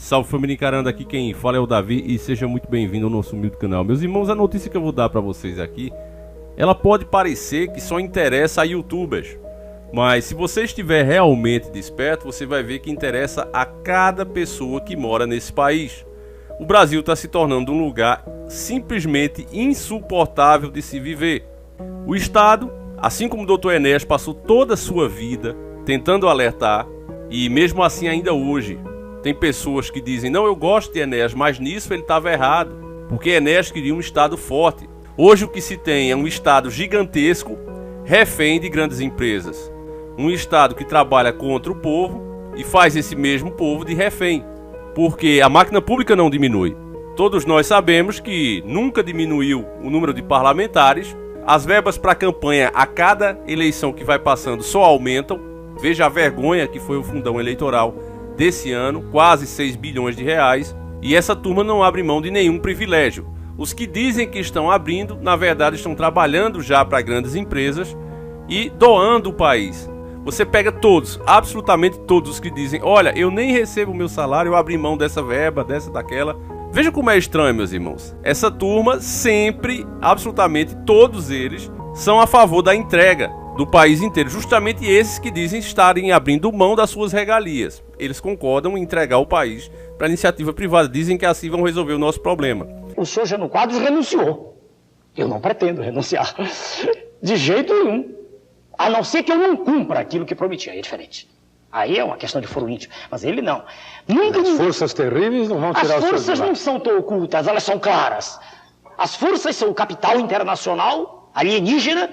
Salve família encarando, aqui quem fala é o Davi e seja muito bem-vindo ao nosso humilde canal. Meus irmãos, a notícia que eu vou dar para vocês aqui, ela pode parecer que só interessa a youtubers, mas se você estiver realmente desperto, você vai ver que interessa a cada pessoa que mora nesse país. O Brasil está se tornando um lugar simplesmente insuportável de se viver. O Estado, assim como o Dr. Enéas passou toda a sua vida tentando alertar, e mesmo assim ainda hoje tem pessoas que dizem: não, eu gosto de Enéas, mas nisso ele estava errado, porque Enéas queria um Estado forte. Hoje o que se tem é um Estado gigantesco, refém de grandes empresas. Um Estado que trabalha contra o povo e faz esse mesmo povo de refém, porque a máquina pública não diminui. Todos nós sabemos que nunca diminuiu o número de parlamentares, as verbas para campanha a cada eleição que vai passando só aumentam. Veja a vergonha que foi o fundão eleitoral desse ano, quase 6 bilhões de reais, e essa turma não abre mão de nenhum privilégio. Os que dizem que estão abrindo, na verdade estão trabalhando já para grandes empresas e doando o país. Você pega todos, absolutamente todos os que dizem: olha, eu nem recebo o meu salário, eu abri mão dessa verba, dessa, daquela. Veja como é estranho, meus irmãos. Essa turma sempre, absolutamente todos eles, são a favor da entrega do país inteiro. Justamente esses que dizem estarem abrindo mão das suas regalias. Eles concordam em entregar o país para a iniciativa privada. Dizem que assim vão resolver o nosso problema. O senhor Jânio Quadros renunciou. Eu não pretendo renunciar. De jeito nenhum. A não ser que eu não cumpra aquilo que prometi. Aí é diferente. Aí é uma questão de foro íntimo. Mas ele não. Nunca. As forças terríveis não vão tirar o seu lugar. As forças não são tão ocultas, elas são claras. As forças são o capital internacional, alienígena,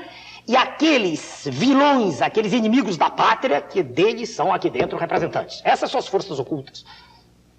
e aqueles vilões, aqueles inimigos da pátria, que deles são aqui dentro representantes. Essas são as forças ocultas.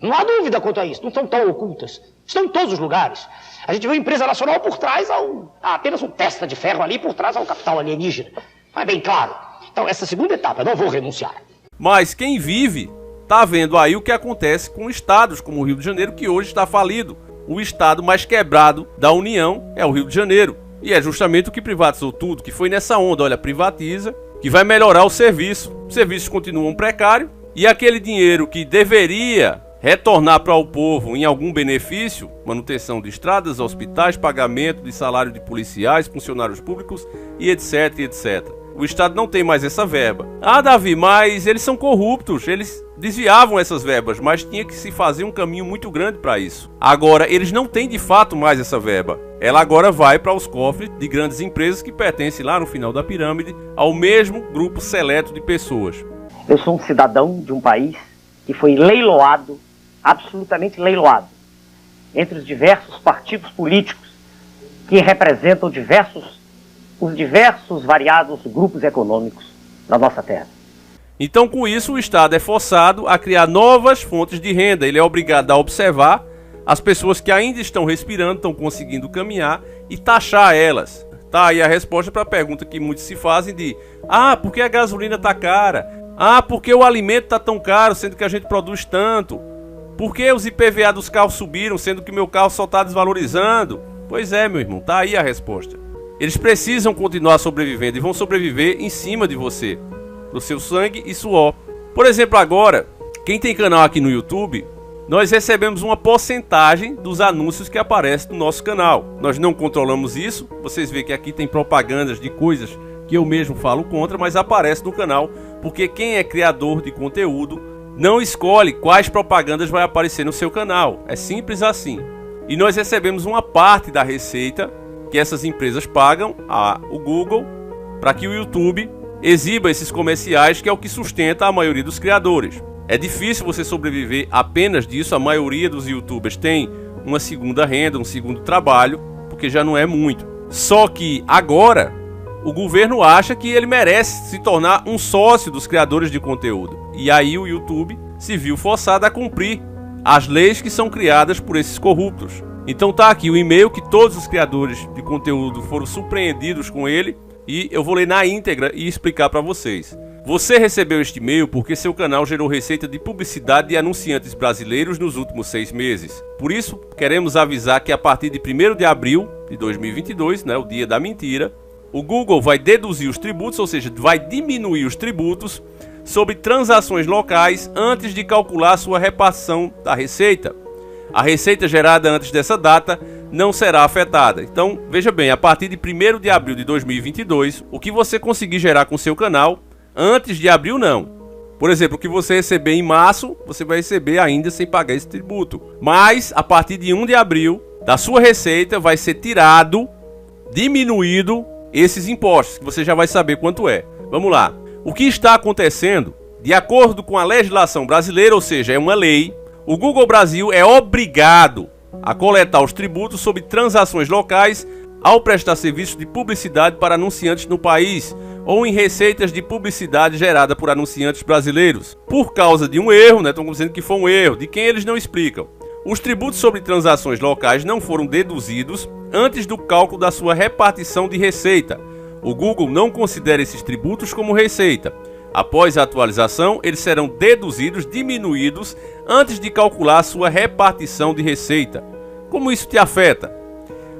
Não há dúvida quanto a isso, não são tão ocultas. Estão em todos os lugares. A gente vê uma empresa nacional por trás há apenas um testa de ferro ali, por trás há um capital alienígena. Mas bem claro. Então, essa segunda etapa, eu não vou renunciar. Mas quem vive está vendo aí o que acontece com estados como o Rio de Janeiro, que hoje está falido. O estado mais quebrado da União é o Rio de Janeiro. E é justamente o que privatizou tudo, que foi nessa onda. Olha, privatiza, que vai melhorar o serviço. Os serviços continuam precários e aquele dinheiro que deveria retornar para o povo em algum benefício, manutenção de estradas, hospitais, pagamento de salário de policiais, funcionários públicos e etc, etc. O Estado não tem mais essa verba. Ah, Davi, mas eles são corruptos, eles desviavam essas verbas, mas tinha que se fazer um caminho muito grande para isso. Agora, eles não têm de fato mais essa verba. Ela agora vai para os cofres de grandes empresas que pertencem lá no final da pirâmide ao mesmo grupo seleto de pessoas. Eu sou um cidadão de um país que foi leiloado, absolutamente leiloado, entre os diversos partidos políticos que representam os diversos variados grupos econômicos da nossa terra. Então, com isso, o Estado é forçado a criar novas fontes de renda. Ele é obrigado a observar as pessoas que ainda estão respirando, estão conseguindo caminhar e taxar elas. Tá aí a resposta para a pergunta que muitos se fazem de: ah, por que a gasolina tá cara? Ah, por que o alimento tá tão caro, sendo que a gente produz tanto? Por que os IPVA dos carros subiram, sendo que meu carro só está desvalorizando? Pois é, meu irmão, tá aí a resposta. Eles precisam continuar sobrevivendo e vão sobreviver em cima de você, do seu sangue e suor. Por exemplo, agora, quem tem canal aqui no YouTube, nós recebemos uma porcentagem dos anúncios que aparecem no nosso canal. Nós não controlamos isso, vocês veem que aqui tem propagandas de coisas que eu mesmo falo contra, mas aparece no canal, porque quem é criador de conteúdo não escolhe quais propagandas vai aparecer no seu canal. É simples assim. E nós recebemos uma parte da receita que essas empresas pagam ao Google para que o YouTube exiba esses comerciais, que é o que sustenta a maioria dos criadores. É difícil você sobreviver apenas disso. A maioria dos YouTubers tem uma segunda renda, um segundo trabalho, porque já não é muito. Só que agora o governo acha que ele merece se tornar um sócio dos criadores de conteúdo. E aí o YouTube se viu forçado a cumprir as leis que são criadas por esses corruptos. Então tá aqui o e-mail que todos os criadores de conteúdo foram surpreendidos com ele, e eu vou ler na íntegra e explicar para vocês. Você recebeu este e-mail porque seu canal gerou receita de publicidade de anunciantes brasileiros nos últimos 6 meses. Por isso, queremos avisar que a partir de 1º de abril de 2022, o dia da mentira, o Google vai deduzir os tributos, ou seja, vai diminuir os tributos sobre transações locais antes de calcular sua repartição da receita. A receita gerada antes dessa data não será afetada. Então, veja bem, a partir de 1º de abril de 2022, o que você conseguir gerar com seu canal, antes de abril não. Por exemplo, o que você receber em março, você vai receber ainda sem pagar esse tributo. Mas, a partir de 1 de abril, da sua receita vai ser tirado, diminuído, esses impostos, que você já vai saber quanto é. Vamos lá. O que está acontecendo? De acordo com a legislação brasileira, ou seja, é uma lei, o Google Brasil é obrigado a coletar os tributos sobre transações locais ao prestar serviço de publicidade para anunciantes no país ou em receitas de publicidade gerada por anunciantes brasileiros. Por causa de um erro, estão dizendo que foi um erro, de quem eles não explicam. Os tributos sobre transações locais não foram deduzidos antes do cálculo da sua repartição de receita. O Google não considera esses tributos como receita. Após a atualização, eles serão deduzidos, diminuídos, antes de calcular a sua repartição de receita. Como isso te afeta?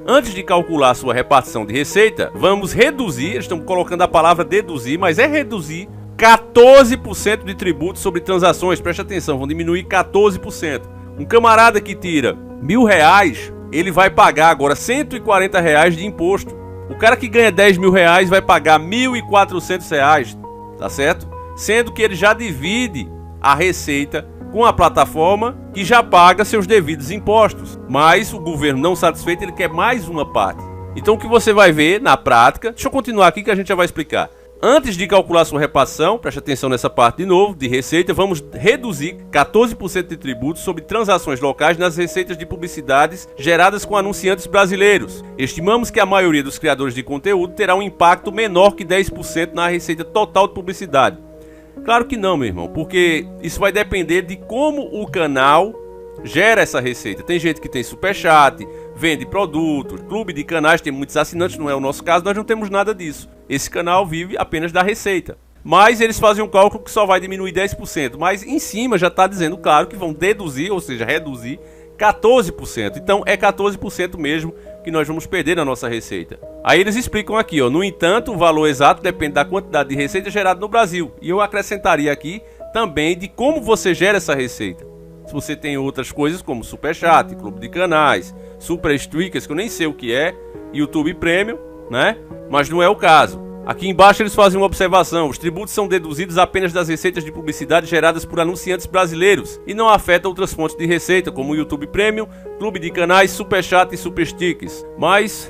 Antes de calcular a sua repartição de receita, vamos reduzir, eles estão colocando a palavra deduzir, mas é reduzir 14% de tributo sobre transações. Preste atenção, vão diminuir 14%. Um camarada que tira R$1.000, ele vai pagar agora R$140 de imposto. O cara que ganha R$10.000 vai pagar R$1.400, tá certo? Sendo que ele já divide a receita com a plataforma que já paga seus devidos impostos. Mas o governo não satisfeito, ele quer mais uma parte. Então o que você vai ver na prática, deixa eu continuar aqui que a gente já vai explicar. Antes de calcular sua repartição, preste atenção nessa parte de novo, de receita, vamos reduzir 14% de tributos sobre transações locais nas receitas de publicidades geradas com anunciantes brasileiros. Estimamos que a maioria dos criadores de conteúdo terá um impacto menor que 10% na receita total de publicidade. Claro que não, meu irmão, porque isso vai depender de como o canal gera essa receita. Tem gente que tem superchat, vende produtos, clube de canais, tem muitos assinantes, não é o nosso caso, nós não temos nada disso. Esse canal vive apenas da receita. Mas eles fazem um cálculo que só vai diminuir 10%. Mas em cima já está dizendo, claro, que vão deduzir, ou seja, reduzir 14%. Então é 14% mesmo que nós vamos perder na nossa receita. Aí eles explicam aqui, ó, no entanto, o valor exato depende da quantidade de receita gerada no Brasil. E eu acrescentaria aqui também de como você gera essa receita. Se você tem outras coisas como Superchat, Clube de Canais, Super Stickers, que eu nem sei o que é, YouTube Premium, né? Mas não é o caso. Aqui embaixo eles fazem uma observação. Os tributos são deduzidos apenas das receitas de publicidade geradas por anunciantes brasileiros e não afeta outras fontes de receita, como o YouTube Premium, Clube de Canais, Superchat e Super Stickers. Mas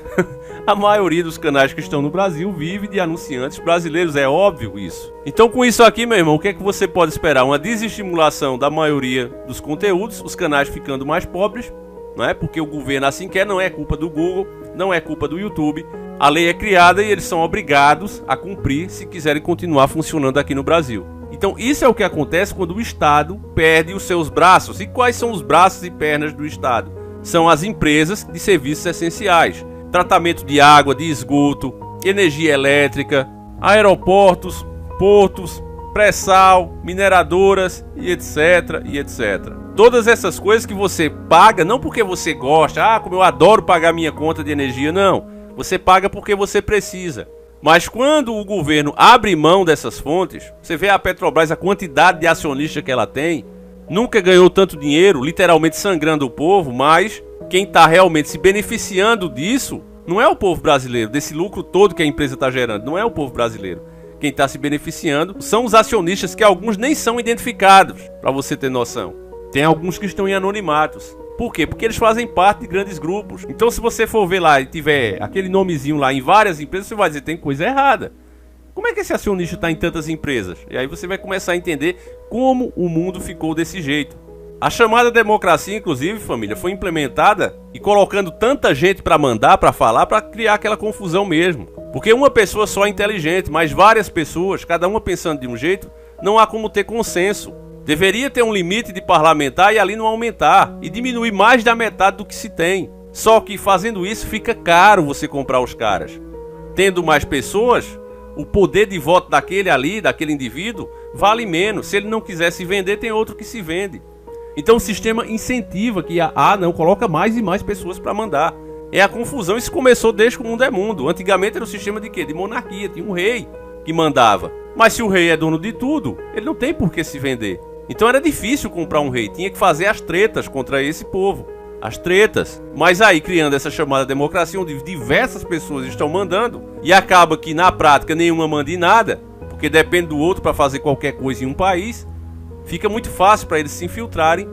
a maioria dos canais que estão no Brasil vive de anunciantes brasileiros, é óbvio isso. Então com isso aqui, meu irmão, o que é que você pode esperar? Uma desestimulação da maioria dos conteúdos, os canais ficando mais pobres, não é? Porque o governo assim quer, não é culpa do Google, não é culpa do YouTube. A lei é criada e eles são obrigados a cumprir se quiserem continuar funcionando aqui no Brasil. Então isso é o que acontece quando o Estado perde os seus braços. E quais são os braços e pernas do Estado? São as empresas de serviços essenciais. Tratamento de água, de esgoto, energia elétrica, aeroportos, portos, pré-sal, mineradoras e etc, e etc. Todas essas coisas que você paga, não porque você gosta, como eu adoro pagar minha conta de energia, não. Você paga porque você precisa. Mas quando o governo abre mão dessas fontes, você vê a Petrobras, a quantidade de acionistas que ela tem, nunca ganhou tanto dinheiro, literalmente sangrando o povo, mas quem está realmente se beneficiando disso não é o povo brasileiro, desse lucro todo que a empresa está gerando, não é o povo brasileiro. Quem está se beneficiando são os acionistas, que alguns nem são identificados, para você ter noção. Tem alguns que estão em anonimatos. Por quê? Porque eles fazem parte de grandes grupos. Então se você for ver lá e tiver aquele nomezinho lá em várias empresas, você vai dizer, tem coisa errada. Como é que esse acionista está em tantas empresas? E aí você vai começar a entender como o mundo ficou desse jeito. A chamada democracia, inclusive, família, foi implementada e colocando tanta gente para mandar, para falar, para criar aquela confusão mesmo. Porque uma pessoa só é inteligente, mas várias pessoas, cada uma pensando de um jeito, não há como ter consenso. Deveria ter um limite de parlamentar e ali não aumentar, e diminuir mais da metade do que se tem. Só que fazendo isso fica caro você comprar os caras. Tendo mais pessoas, o poder de voto daquele ali, daquele indivíduo, vale menos. Se ele não quiser se vender, tem outro que se vende. Então o sistema incentiva que não coloca mais e mais pessoas para mandar. É a confusão, isso começou desde que o mundo é mundo. Antigamente era o sistema de quê? De monarquia, tinha um rei que mandava. Mas se o rei é dono de tudo, ele não tem por que se vender. Então era difícil comprar um rei, tinha que fazer as tretas contra esse povo. As tretas. Mas aí criando essa chamada democracia, onde diversas pessoas estão mandando, e acaba que na prática nenhuma manda em nada, porque depende do outro para fazer qualquer coisa em um país, fica muito fácil para eles se infiltrarem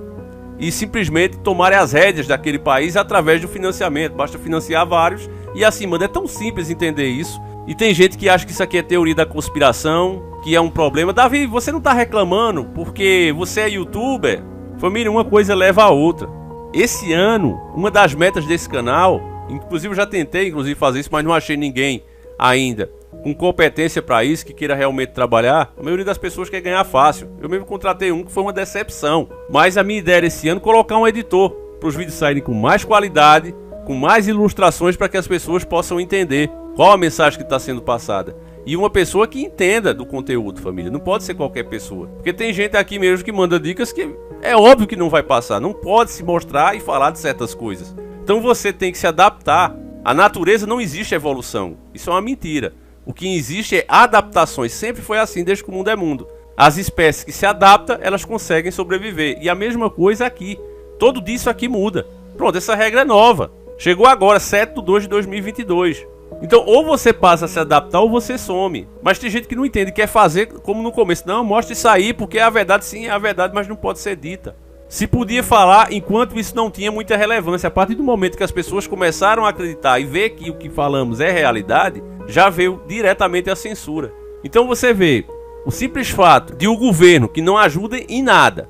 e simplesmente tomarem as rédeas daquele país através do financiamento. Basta financiar vários e assim, mano, é tão simples entender isso. E tem gente que acha que isso aqui é teoria da conspiração, que é um problema. Davi, você não tá reclamando porque você é youtuber? Família, uma coisa leva a outra. Esse ano, uma das metas desse canal, inclusive eu já tentei fazer isso, mas não achei ninguém ainda com competência para isso, que queira realmente trabalhar. A maioria das pessoas quer ganhar fácil. Eu mesmo contratei um que foi uma decepção. Mas a minha ideia era esse ano colocar um editor para os vídeos saírem com mais qualidade, com mais ilustrações para que as pessoas possam entender qual a mensagem que está sendo passada. E uma pessoa que entenda do conteúdo, família. Não pode ser qualquer pessoa. Porque tem gente aqui mesmo que manda dicas que é óbvio que não vai passar. Não pode se mostrar e falar de certas coisas. Então você tem que se adaptar. A natureza não existe evolução. Isso é uma mentira. O que existe é adaptações. Sempre foi assim desde que o mundo é mundo. As espécies que se adaptam, elas conseguem sobreviver. E a mesma coisa aqui. Todo disso aqui muda. Pronto, essa regra é nova. Chegou agora, 7/2/2022. Então, ou você passa a se adaptar ou você some. Mas tem gente que não entende, quer fazer como no começo. Não, mostra isso aí, porque é a verdade, sim, é a verdade, mas não pode ser dita. Se podia falar enquanto isso não tinha muita relevância. A partir do momento que as pessoas começaram a acreditar e ver que o que falamos é realidade, já veio diretamente a censura. Então você vê o simples fato de o governo que não ajuda em nada.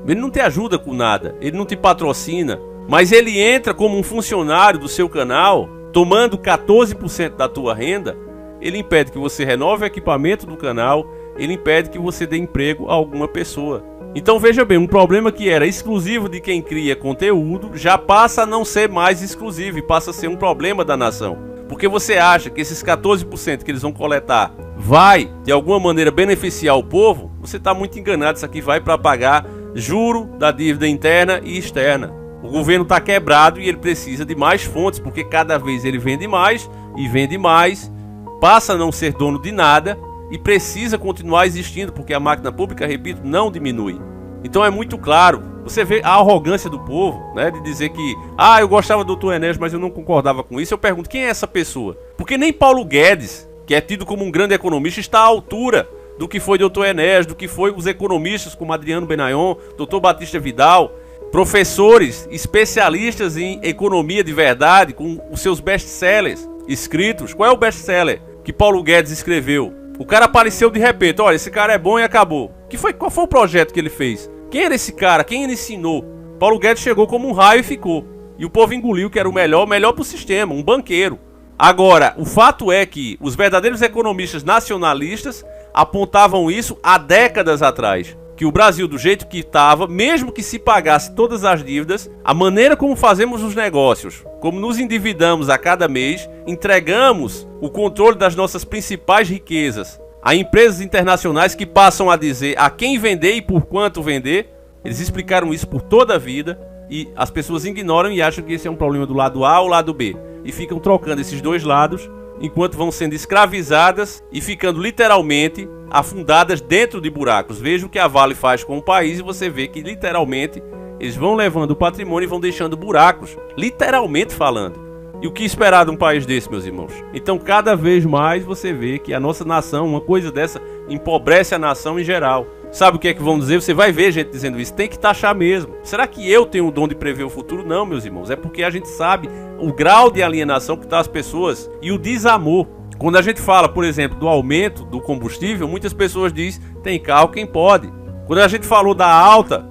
Ele não te ajuda com nada, ele não te patrocina, mas ele entra como um funcionário do seu canal, tomando 14% da tua renda. Ele impede que você renove o equipamento do canal, ele impede que você dê emprego a alguma pessoa. Então veja bem, um problema que era exclusivo de quem cria conteúdo já passa a não ser mais exclusivo e passa a ser um problema da nação. Porque você acha que esses 14% que eles vão coletar vai de alguma maneira beneficiar o povo? Você está muito enganado. Isso aqui vai para pagar juro da dívida interna e externa. O governo está quebrado e ele precisa de mais fontes, porque cada vez ele vende mais e vende mais, passa a não ser dono de nada e precisa continuar existindo, porque a máquina pública, repito, não diminui. Então é muito claro, você vê a arrogância do povo, né, de dizer que eu gostava do Dr. Enéas, mas eu não concordava com isso. Eu pergunto, quem é essa pessoa? Porque nem Paulo Guedes, que é tido como um grande economista, está à altura do que foi Dr. Enéas, do que foi os economistas como Adriano Benayon, Dr. Batista Vidal, professores especialistas em economia de verdade, com os seus best-sellers escritos. Qual é o best-seller que Paulo Guedes escreveu? O cara apareceu de repente, olha, esse cara é bom e acabou. Qual foi o projeto que ele fez? Quem era esse cara? Quem ele ensinou? Paulo Guedes chegou como um raio e ficou. E o povo engoliu que era o melhor pro sistema, um banqueiro. Agora, o fato é que os verdadeiros economistas nacionalistas apontavam isso há décadas atrás. Que o Brasil, do jeito que estava, mesmo que se pagasse todas as dívidas, a maneira como fazemos os negócios, como nos endividamos a cada mês, entregamos o controle das nossas principais riquezas a empresas internacionais que passam a dizer a quem vender e por quanto vender. Eles explicaram isso por toda a vida e as pessoas ignoram e acham que esse é um problema do lado A ou lado B. E ficam trocando esses dois lados enquanto vão sendo escravizadas e ficando literalmente afundadas dentro de buracos. Veja o que a Vale faz com o país e você vê que literalmente eles vão levando o patrimônio e vão deixando buracos, literalmente falando. E o que esperar de um país desse, meus irmãos? Então cada vez mais você vê que a nossa nação, uma coisa dessa, empobrece a nação em geral. Sabe o que é que vão dizer? Você vai ver gente dizendo isso, tem que taxar mesmo. Será que eu tenho o dom de prever o futuro? Não, meus irmãos, é porque a gente sabe o grau de alienação que está as pessoas e o desamor. Quando a gente fala, por exemplo, do aumento do combustível, muitas pessoas dizem, tem carro quem pode. Quando a gente falou da alta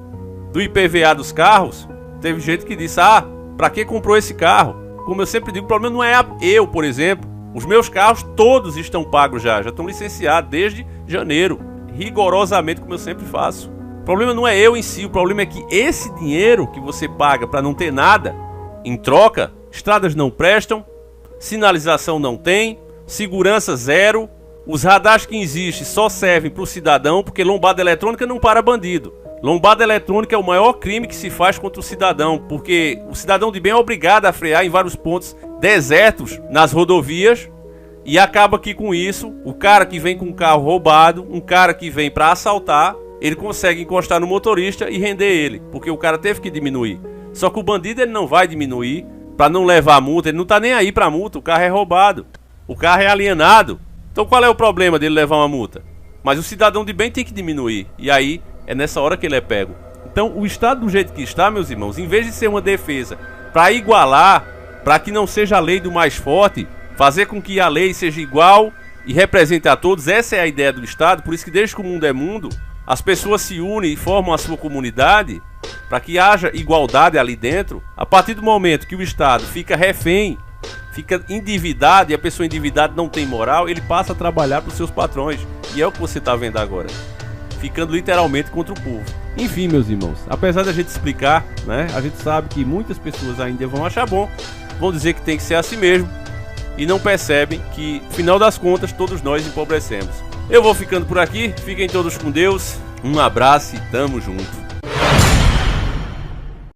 do IPVA dos carros, teve gente que disse, pra que comprou esse carro? Como eu sempre digo, o problema não é eu, por exemplo. Os meus carros todos estão pagos já estão licenciados desde janeiro, rigorosamente, como eu sempre faço. O problema não é eu em si, o problema é que esse dinheiro que você paga para não ter nada, em troca, estradas não prestam, sinalização não tem, segurança zero, os radares que existem só servem para o cidadão, porque lombada eletrônica não para bandido. Lombada eletrônica é o maior crime que se faz contra o cidadão, porque o cidadão de bem é obrigado a frear em vários pontos desertos nas rodovias E acaba que com isso, o cara que vem com um carro roubado, um cara que vem para assaltar, ele consegue encostar no motorista e render ele, porque o cara teve que diminuir. Só que o bandido ele não vai diminuir para não levar a multa, ele não tá nem aí pra multa, o carro é roubado, o carro é alienado. Então qual é o problema dele levar uma multa? Mas o cidadão de bem tem que diminuir, e aí é nessa hora que ele é pego. Então o Estado do jeito que está, meus irmãos, em vez de ser uma defesa para igualar, para que não seja a lei do mais forte, fazer com que a lei seja igual e represente a todos, essa é a ideia do Estado. Por isso que desde que o mundo é mundo, as pessoas se unem e formam a sua comunidade para que haja igualdade ali dentro. A partir do momento que o Estado fica refém, fica endividado e a pessoa endividada não tem moral, ele passa a trabalhar para os seus patrões. E é o que você está vendo agora, ficando literalmente contra o povo. Enfim, meus irmãos, apesar da gente explicar, né, a gente sabe que muitas pessoas ainda vão achar bom, vão dizer que tem que ser assim mesmo, e não percebem que, no final das contas, todos nós empobrecemos. Eu vou ficando por aqui, fiquem todos com Deus, um abraço e tamo junto.